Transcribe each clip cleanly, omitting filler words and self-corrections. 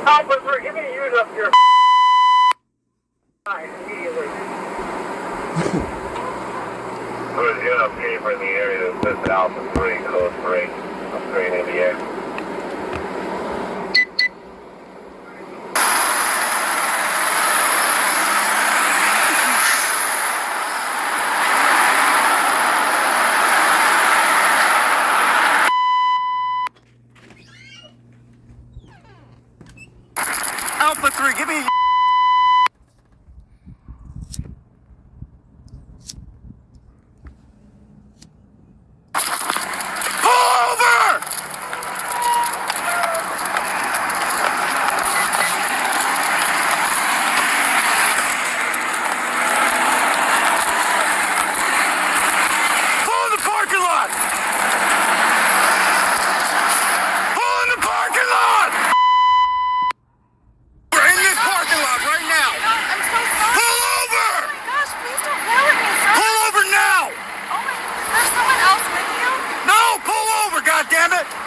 Albert, we're giving you use up your time immediately. There's enough paper in the area that says Alpha 3, code 3. I'm 3 in the air. Alpha 3, give me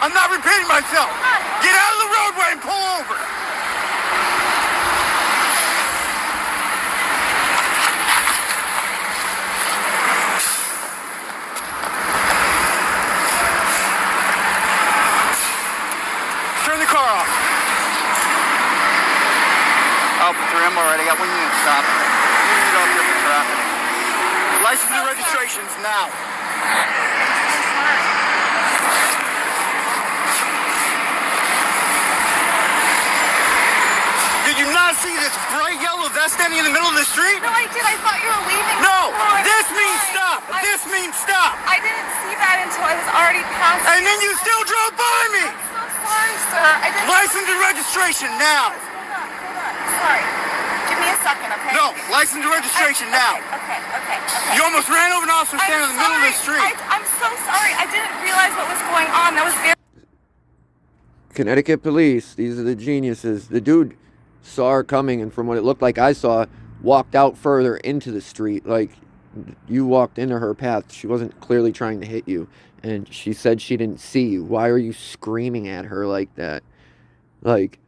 I'm not repeating myself. Get out of the roadway and pull over. Turn the car off. Alpha 3, I'm already got 1 unit stop. You need all different traffic. License and registrations now. Did you not see this bright yellow vest standing in the middle of the street? No, I did. I thought you were leaving. No, this means stop. This means stop. I didn't see that until I was already past. And then you still drove by me. I'm so sorry, sir. I didn't. License and registration now. Hold on. Sorry. Give me a second, okay? No, license and registration now. Okay. You almost ran over an officer standing in the middle of the street. I'm so sorry. I didn't realize what was going on. That was very... Connecticut police, these are the geniuses. The dude saw her coming, and from what it looked like I saw, walked out further into the street. Like, you walked into her path. She wasn't clearly trying to hit you, and she said she didn't see you. Why are you screaming at her like that? Like,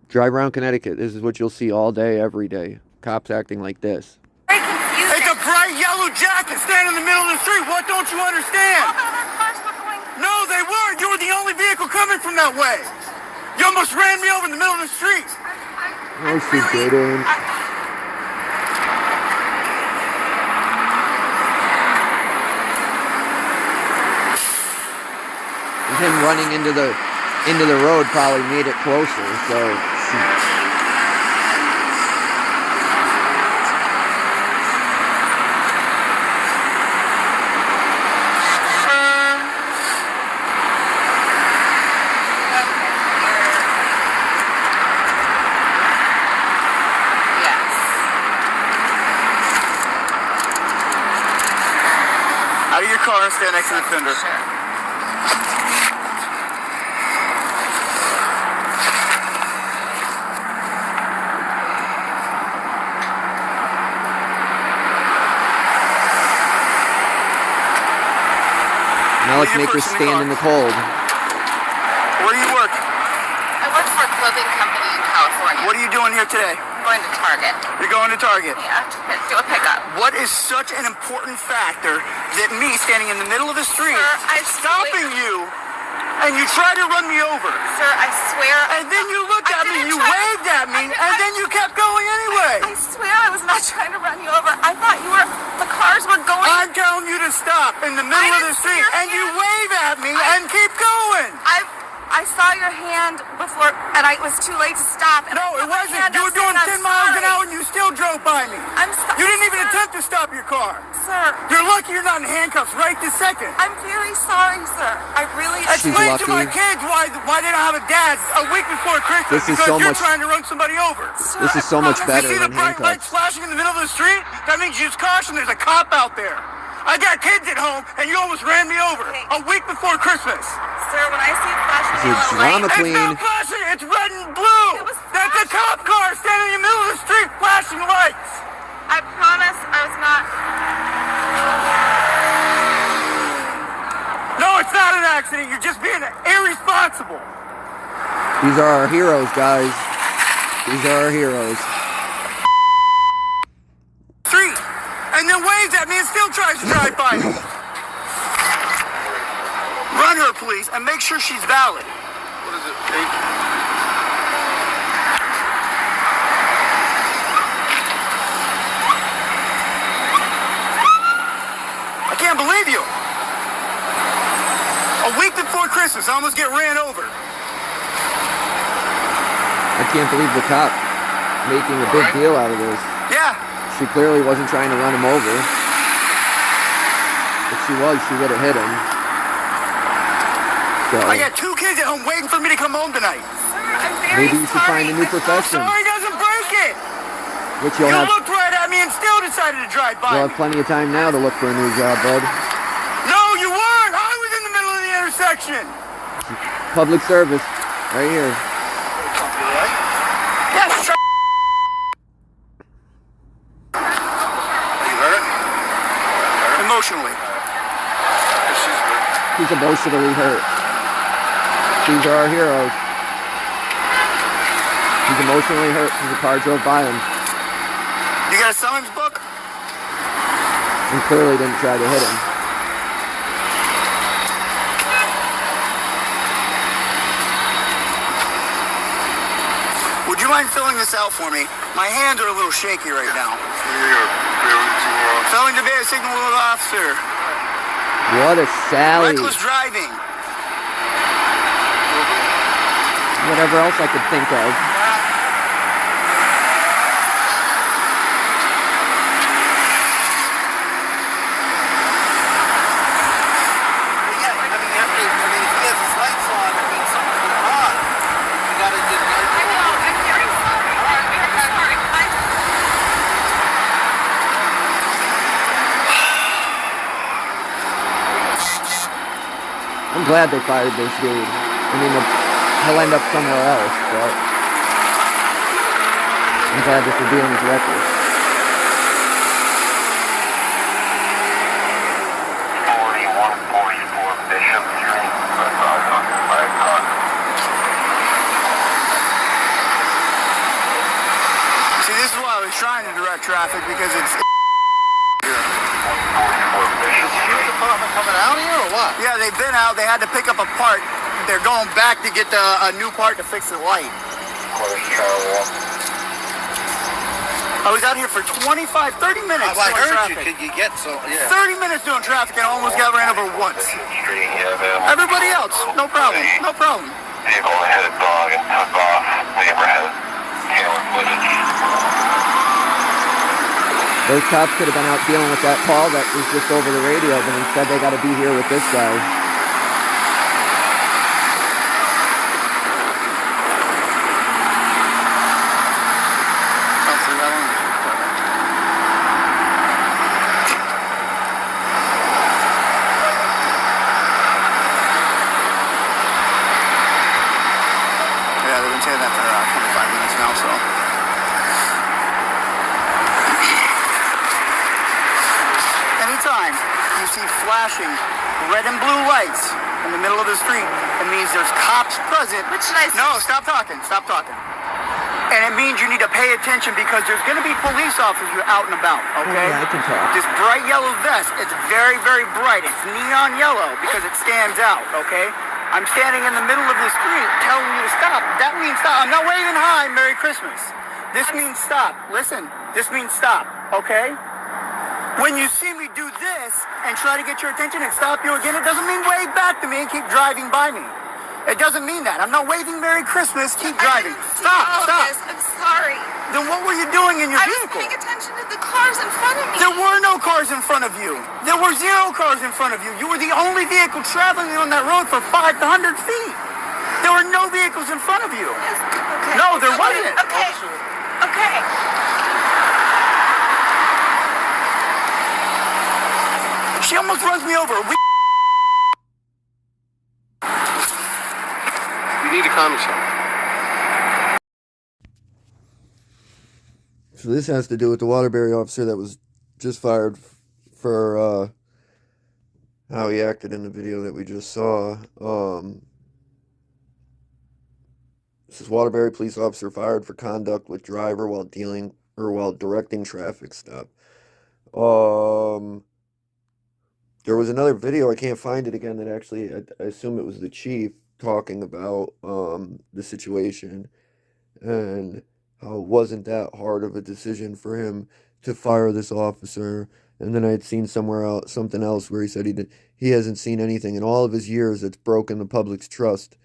drive around Connecticut. This is what you'll see all day, every day. Cops acting like this. very confusing. It's a bright yellow jacket standing in the middle of the street. What don't you understand? All the other cars were going... No, they weren't. You were the only vehicle coming from that way. You almost ran me over in the middle of the street. Oh, she didn't. And him running into the road probably made it closer, so... Out of your car and stand next to the fender. Sure. Now let's make her stand in the cold. Where are you working? I work for a clothing company in California. What are you doing here today? Going to Target. You're going to Target. Yeah, to do a pickup. What is such an important factor that me standing in the middle of the street, Sir, stopping you, and you try to run me over? Sir, I swear... And then you looked at me, you waved at me, and then you kept going anyway. I swear I was not trying to run you over. I thought you were... The cars were going... I'm telling you to stop in the middle of the street, and you wave at me and keep going. I saw your hand before, and it was too late to stop. And No, it wasn't. Hand You were doing 10 miles an sorry. hour, and you still drove by me. I'm sorry. You didn't even attempt to stop your car. Sir, You're lucky you're not in handcuffs right this second. I'm very sorry, sir. I really... Explain to my lucky. kids why they don't have a dad a week before Christmas This is because so you're much- trying to run somebody over. Sir, This is so much I promise- better You see the than bright lights handcuffs. flashing in the middle of the street? That means use caution. There's a cop out there. I got kids at home, and you almost ran me over a week before Christmas. Sir, when I see a flashing This is yellow drama light... queen. It's not flashing. It's red and blue. It was That's a cop car standing in the middle of the street flashing lights. I promise I was not... No, it's not an accident. You're just being irresponsible. These are our heroes, guys. These are our heroes. Street, and then waves at me and still tries to drive by me. Run her, please, and make sure she's valid. What is it? I can't believe you. A week before Christmas, I almost get ran over. I can't believe the cop making a big deal out of this. Yeah. She clearly wasn't trying to run him over. If she was, she would have hit him. So I got 2 kids at home waiting for me to come home tonight. Sir, I'm very maybe you should find a new profession, Sorry doesn't break it. which You you'll have. looked right at me and still decided to drive by. You'll have plenty of time now to look for a new job, bud. No, you weren't. I was in the middle of the intersection. Public service, right here. Yes, sir. Are you hurt? Emotionally. She's hurt. He's emotionally hurt. These are our heroes. He's emotionally hurt because the car drove by him You got a summons book? and clearly didn't try to hit him. Would you mind filling this out for me? My hands are a little shaky right now. Failing to be a signal officer. What a Sally. Reckless driving. Whatever else I could think of. I know. I'm very sorry. I'm very sorry. I'm glad they fired this dude. I mean, he'll end up somewhere else, but I'm glad that they're dealing with reckless. 4144 Bishop Street. That's all on the right car. See, this is why I was trying to direct traffic because it's. 44 Bishop Street. Coming out here or what? Yeah, they've been out. They had to pick up a part. They're going back to get a new part to fix the light. Close Charlie 1. I was out here for 30 minutes I doing heard traffic. you. Could you get so? Yeah. 30 minutes doing traffic and I almost got ran over once. Street, yeah, man. Everybody else, no problem, no problem. Vehicle hit a dog and took off. Neighbor has camera footage. Those cops could have been out dealing with that call that was just over the radio, but instead they got to be here with this guy. Yeah, they've been saying that for 25 minutes now, so. Anytime you see flashing red and blue lights in the middle of the street, it means there's cops present. What should I say? No, stop talking, stop talking. And it means you need to pay attention because there's going to be police officers out and about, okay? Yeah, I can talk. This bright yellow vest, it's very, very bright. It's neon yellow because it stands out, okay? I'm standing in the middle of the street telling you to stop. That means stop. I'm not waving hi, Merry Christmas. This means stop. Listen, this means stop, okay? When you see me do this and try to get your attention and stop you again, it doesn't mean wave back to me and keep driving by me. It doesn't mean that. I'm not waving Merry Christmas. Keep driving. I didn't see Stop, all of stop. this. I'm sorry. Then what were you doing in your I was vehicle? paying attention to the cars in front of me. There were no cars in front of you. There were 0 cars in front of you. You were the only vehicle traveling on that road for 500 feet. There were no vehicles in front of you. Yes, okay. No, there wasn't. Okay. Okay. She almost runs me over. You need to calm yourself. So this has to do with the Waterbury officer that was just fired for how he acted in the video that we just saw. This Waterbury police officer fired for conduct with driver while directing traffic stop. There was another video, I can't find it again, that actually, I assume it was the chief talking about the situation and how it wasn't that hard of a decision for him to fire this officer. And then I'd seen somewhere else something else where he said he hasn't seen anything in all of his years that's broken the public's trust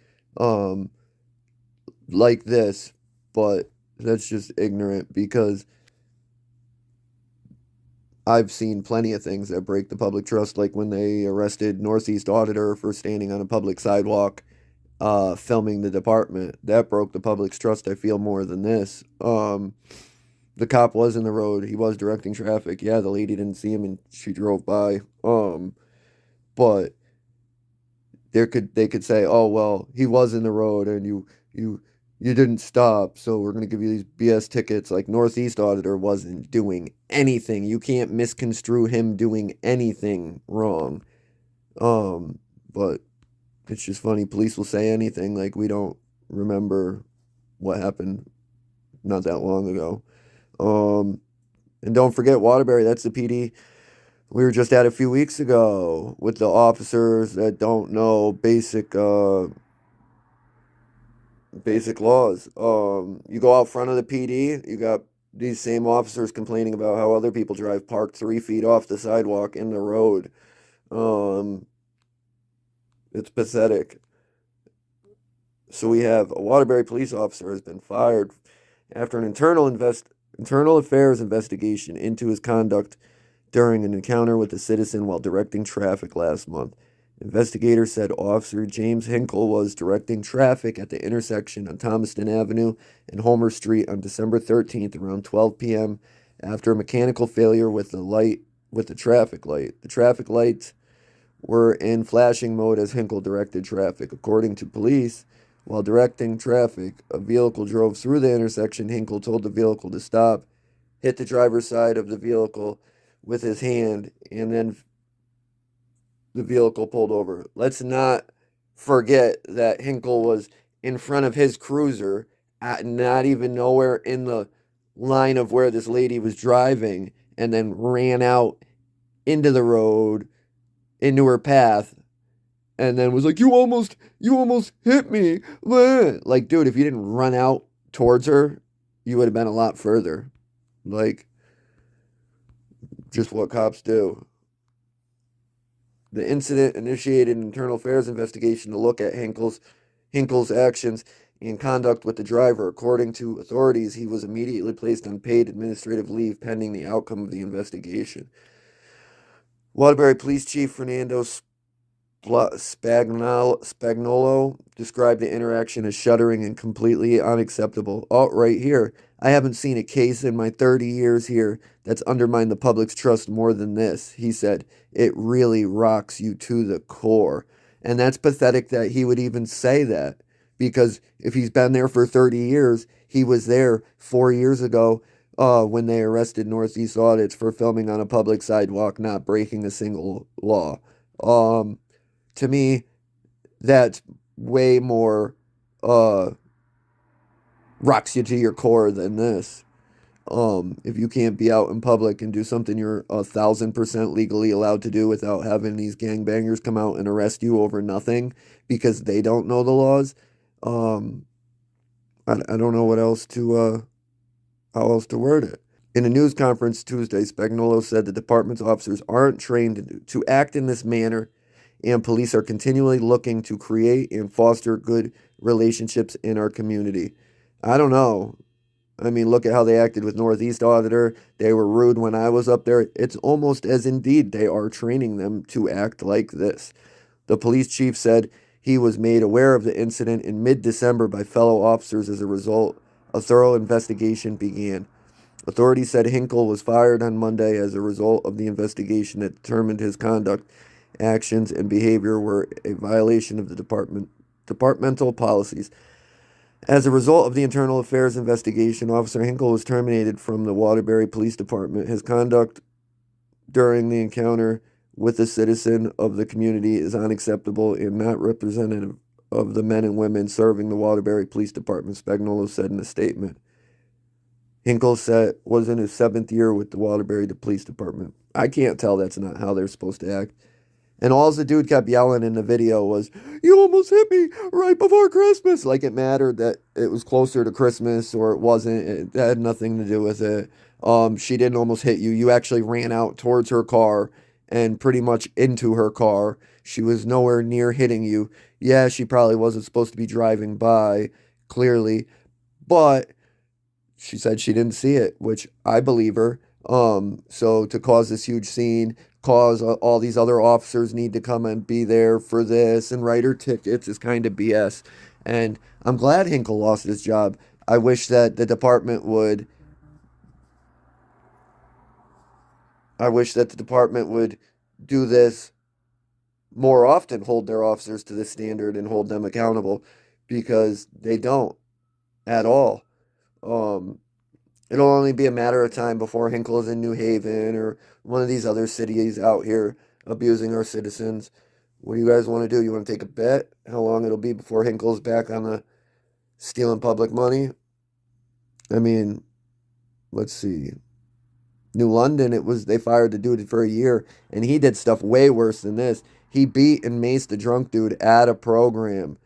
like this, but that's just ignorant because I've seen plenty of things that break the public trust, like when they arrested Northeast Auditor for standing on a public sidewalk, filming the department. That broke the public's trust, I feel, more than this. The cop was in the road. He was directing traffic. Yeah, the lady didn't see him and she drove by. But they could say, oh, well, he was in the road and you didn't stop, so we're going to give you these BS tickets. Like, Northeast Auditor wasn't doing anything. You can't misconstrue him doing anything wrong. But it's just funny. Police will say anything like we don't remember what happened not that long ago. And don't forget Waterbury, that's the PD we were just at a few weeks ago with the officers that don't know basic laws. You go out front of the PD, you got these same officers complaining about how other people drive parked 3 feet off the sidewalk in the road. It's pathetic. So we have a Waterbury police officer has been fired after an internal affairs investigation into his conduct during an encounter with a citizen while directing traffic last month. Investigators said Officer James Hinkle was directing traffic at the intersection on Thomaston Avenue and Homer Street on December 13th around 12 p.m. after a mechanical failure with the traffic light. The traffic lights were in flashing mode as Hinkle directed traffic. According to police, while directing traffic, a vehicle drove through the intersection. Hinkle told the vehicle to stop, hit the driver's side of the vehicle with his hand, and then the vehicle pulled over. Let's not forget that Hinkle was in front of his cruiser, not even nowhere in the line of where this lady was driving, and then ran out into the road, into her path, and then was like, you almost hit me. Like, dude, if you didn't run out towards her, you would have been a lot further. Like, just what cops do. The incident initiated an internal affairs investigation to look at Hinkle's actions and conduct with the driver. According to authorities, he was immediately placed on paid administrative leave pending the outcome of the investigation. Waterbury Police Chief Fernando Spagnolo described the interaction as shuddering and completely unacceptable. Oh, right here. I haven't seen a case in my 30 years here that's undermined the public's trust more than this, he said. It really rocks you to the core. And that's pathetic that he would even say that, because if he's been there for 30 years, he was there 4 years ago when they arrested Northeast Audits for filming on a public sidewalk, not breaking a single law. To me, that's way more rocks you to your core than this. If you can't be out in public and do something you're 1,000% legally allowed to do without having these gangbangers come out and arrest you over nothing because they don't know the laws, I don't know how else to word it. In a news conference Tuesday, Spagnolo said the department's officers aren't trained to act in this manner, and police are continually looking to create and foster good relationships in our community. I don't know. I mean, look at how they acted with Northeast Auditor. They were rude when I was up there. It's almost as indeed they are training them to act like this. The police chief said he was made aware of the incident in mid-December by fellow officers. As a result, a thorough investigation began. Authorities said Hinkle was fired on Monday as a result of the investigation that determined his conduct, actions, and behavior were a violation of the departmental policies. As a result of the internal affairs investigation, Officer Hinkle was terminated from the Waterbury Police Department. His conduct during the encounter with a citizen of the community is unacceptable and not representative of the men and women serving the Waterbury Police Department, Spagnuolo said in a statement. Hinkle said was in his 7th year with the Waterbury Police Department. I can't tell that's not how they're supposed to act. And all the dude kept yelling in the video was, "You almost hit me right before Christmas." Like it mattered that it was closer to Christmas or it wasn't. It had nothing to do with it. She didn't almost hit you. You actually ran out towards her car and pretty much into her car. She was nowhere near hitting you. Yeah, she probably wasn't supposed to be driving by, clearly. But she said she didn't see it, which I believe her. So to cause this huge scene, cause all these other officers need to come and be there for this and write her tickets is kind of BS. And I'm glad Hinkle lost his job. I wish that the department would do this more often, hold their officers to this standard and hold them accountable, because they don't at all. It'll only be a matter of time before Hinkle is in New Haven or one of these other cities out here abusing our citizens. What do you guys want to do? You want to take a bet how long it'll be before Hinkle's back on the stealing public money? I mean, let's see. New London, they fired the dude for a year, and he did stuff way worse than this. He beat and maced the drunk dude at a program.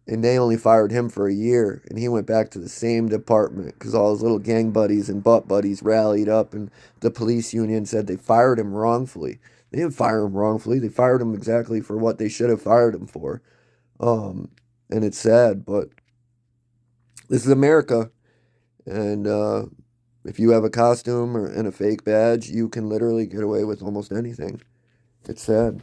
And they only fired him for a year, and he went back to the same department because all his little gang buddies and butt buddies rallied up, and the police union said they fired him wrongfully. They didn't fire him wrongfully. They fired him exactly for what they should have fired him for. And it's sad, but this is America. And if you have a costume and a fake badge, you can literally get away with almost anything. It's sad.